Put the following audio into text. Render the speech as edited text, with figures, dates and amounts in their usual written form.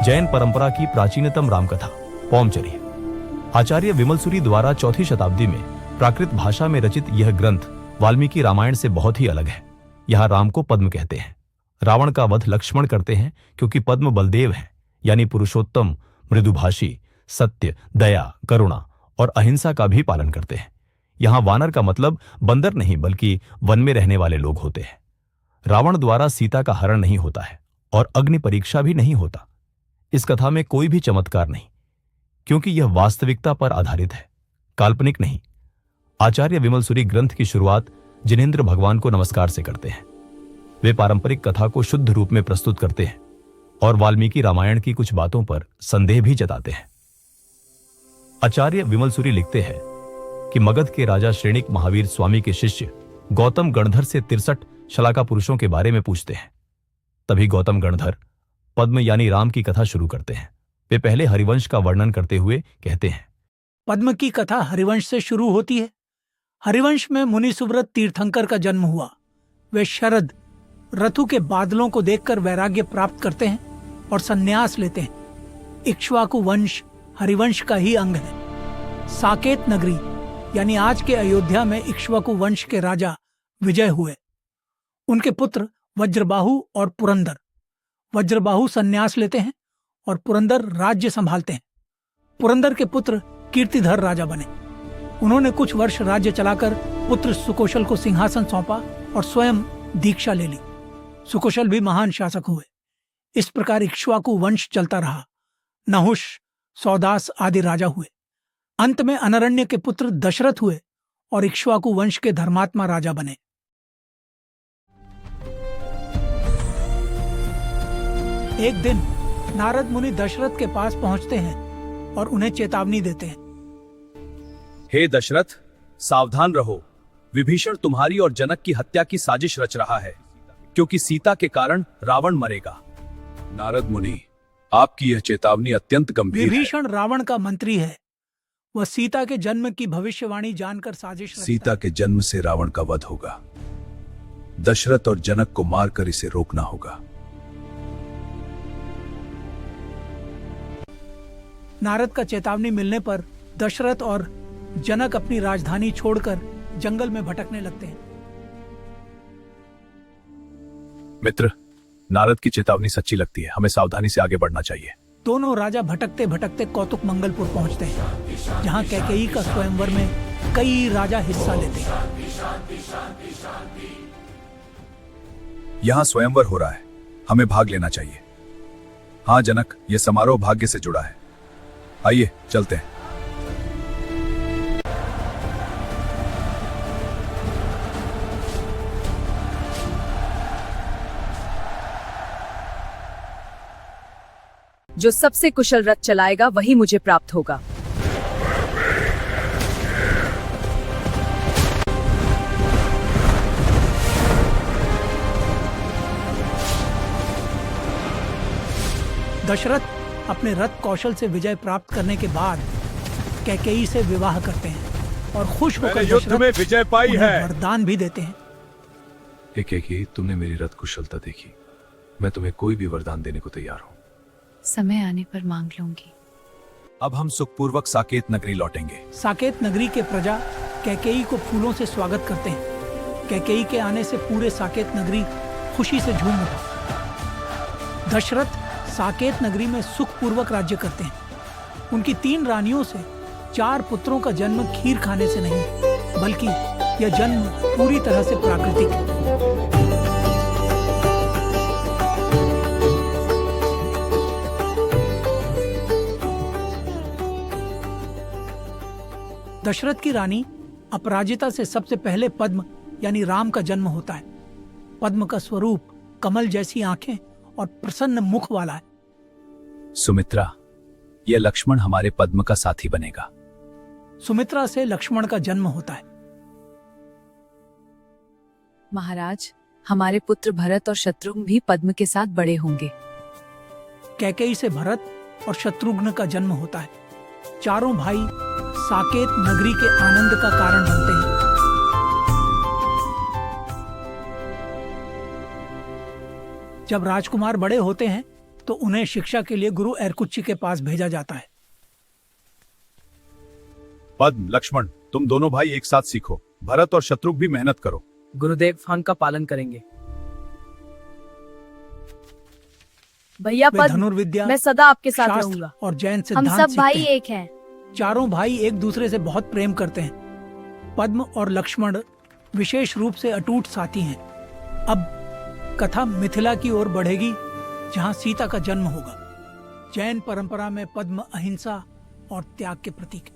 जैन परंपरा की प्राचीनतम रामकथा पौमचर्य। आचार्य विमलसुरी द्वारा 4वीं शताब्दी में प्राकृत भाषा में रचित यह ग्रंथ वाल्मीकि रामायण से बहुत ही अलग है। यहाँ राम को पद्म कहते हैं। रावण का वध लक्ष्मण करते हैं क्योंकि पद्म बलदेव हैं, यानी पुरुषोत्तम, मृदुभाषी, सत्य, दया, करुणा और अहिंसा का भी पालन करते हैं। यहाँ वानर का मतलब बंदर नहीं बल्कि वन में रहने वाले लोग होते हैं। रावण द्वारा सीता का हरण नहीं होता है और अग्नि परीक्षा भी नहीं होता। इस कथा में कोई भी चमत्कार नहीं, क्योंकि यह वास्तविकता पर आधारित है, काल्पनिक नहीं। आचार्य विमलसुरी ग्रंथ की शुरुआत जिनेंद्र भगवान को नमस्कार से करते हैं। वे पारंपरिक कथा को शुद्ध रूप में प्रस्तुत करते हैं और वाल्मीकि रामायण की कुछ बातों पर संदेह भी जताते हैं। आचार्य विमलसुरी लिखते हैं कि मगध के राजा श्रेणिक महावीर स्वामी के शिष्य गौतम गणधर से 63 शलाका पुरुषों के बारे में पूछते हैं। तभी गौतम गणधर पद्म यानी राम की कथा शुरू करते हैं। वे पहले हरिवंश का वर्णन करते हुए कहते हैं, पद्म की कथा हरिवंश से शुरू होती है। हरिवंश में मुनि सुव्रत तीर्थंकर का जन्म हुआ। वे शरद ऋतु के बादलों को देखकर वैराग्य प्राप्त करते हैं और संन्यास लेते हैं। इक्ष्वाकु वंश हरिवंश का ही अंग है। साकेत नगरी यानी आज के अयोध्या में इक्ष्वाकु वंश के राजा विजय हुए। उनके पुत्र वज्रबाहु और पुरंदर। वज्रबाहु संन्यास लेते हैं और पुरंदर राज्य संभालते हैं। पुरंदर के पुत्र कीर्तिधर राजा बने। उन्होंने कुछ वर्ष राज्य चलाकर पुत्र सुकोशल को सिंहासन सौंपा और स्वयं दीक्षा ले ली। सुकोशल भी महान शासक हुए। इस प्रकार इक्ष्वाकु वंश चलता रहा। नहुष, सौदास आदि राजा हुए। अंत में अनरण्य के पुत्र दशरथ हुए और इक्ष्वाकु वंश के धर्मात्मा राजा बने। एक दिन नारद मुनि दशरथ के पास पहुंचते हैं और उन्हें चेतावनी देते हैं। हे दशरथ, सावधान रहो। विभीषण तुम्हारी और जनक की हत्या की साजिश रच रहा है, क्योंकि सीता के कारण रावण मरेगा। नारद मुनि, आपकी यह चेतावनी अत्यंत गंभीर है। विभीषण रावण का मंत्री है। वह सीता के जन्म की भविष्यवाणी जानकर साजिश रचता है। सीता के जन्म से रावण का वध होगा। दशरथ और जनक को मारकर इसे रोकना होगा। नारद का चेतावनी मिलने पर दशरथ और जनक अपनी राजधानी छोड़कर जंगल में भटकने लगते हैं। मित्र, नारद की चेतावनी सच्ची लगती है। हमें सावधानी से आगे बढ़ना चाहिए। दोनों राजा भटकते भटकते कौतुक मंगलपुर पहुंचते हैं, जहां कैकेयी का स्वयंवर में कई राजा हिस्सा लेते हैं। यहाँ स्वयंवर हो रहा है, हमें भाग लेना चाहिए। हाँ जनक, यह समारोह भाग्य से जुड़ा है। आइए चलते हैं। जो सबसे कुशल रथ चलाएगा वही मुझे प्राप्त होगा। दशरथ अपने रथ कौशल से विजय प्राप्त करने के बाद कैकेयी से विवाह करते हैं और खुश होकर युद्ध में विजय पाई उन्हें है। वरदान भी देते हैं। कैकेयी, तुमने मेरी रथ कुशलता देखी। मैं तुम्हें कोई भी वरदान देने को तैयार हूँ। समय आने पर मांग लूंगी। अब हम सुखपूर्वक साकेत नगरी लौटेंगे। साकेत नगरी के प्रजा कैकेयी को फूलों से स्वागत करते हैं। कैकेयी के आने से पूरे साकेत नगरी खुशी से झूम उठा। दशरथ साकेत नगरी में सुखपूर्वक राज्य करते हैं। उनकी 3 रानियों से 4 पुत्रों का जन्म खीर खाने से नहीं, बल्कि यह जन्म पूरी तरह से प्राकृतिक है। दशरथ की रानी अपराजिता से सबसे पहले पद्म यानी राम का जन्म होता है। पद्म का स्वरूप कमल जैसी आंखें और प्रसन्न मुख वाला है। सुमित्रा, यह लक्ष्मण हमारे पद्म का साथी बनेगा। सुमित्रा से लक्ष्मण का जन्म होता है। महाराज, हमारे पुत्र भरत और शत्रुघ्न भी पद्म के साथ बड़े होंगे। कैकेयी से भरत और शत्रुघ्न का जन्म होता है। चारों भाई साकेत नगरी के आनंद का कारण बनते हैं। जब राजकुमार बड़े होते हैं तो उन्हें शिक्षा के लिए गुरु एरकुच्ची के पास भेजा जाता है। पद्म, लक्ष्मण, तुम दोनों भाई एक साथ सीखो। भरत और शत्रुघ्न भी मेहनत करो। गुरुदेव, हम का पालन करेंगे। भैया वे पद्म, धनुर्विद्या, मैं सदा आपके साथ शास्त्र रहूंगा। और जैन हम सिद्धांत सब सीखते भाई हैं। एक हैं। चारों भाई एक दूसरे से बहुत प्रेम करते हैं। पद्म और लक्ष्मण विशेष रूप से अटूट साथी हैं। अब कथा मिथिला की ओर बढ़ेगी, जहां सीता का जन्म होगा। जैन परंपरा में पद्म अहिंसा और त्याग के प्रतीक है।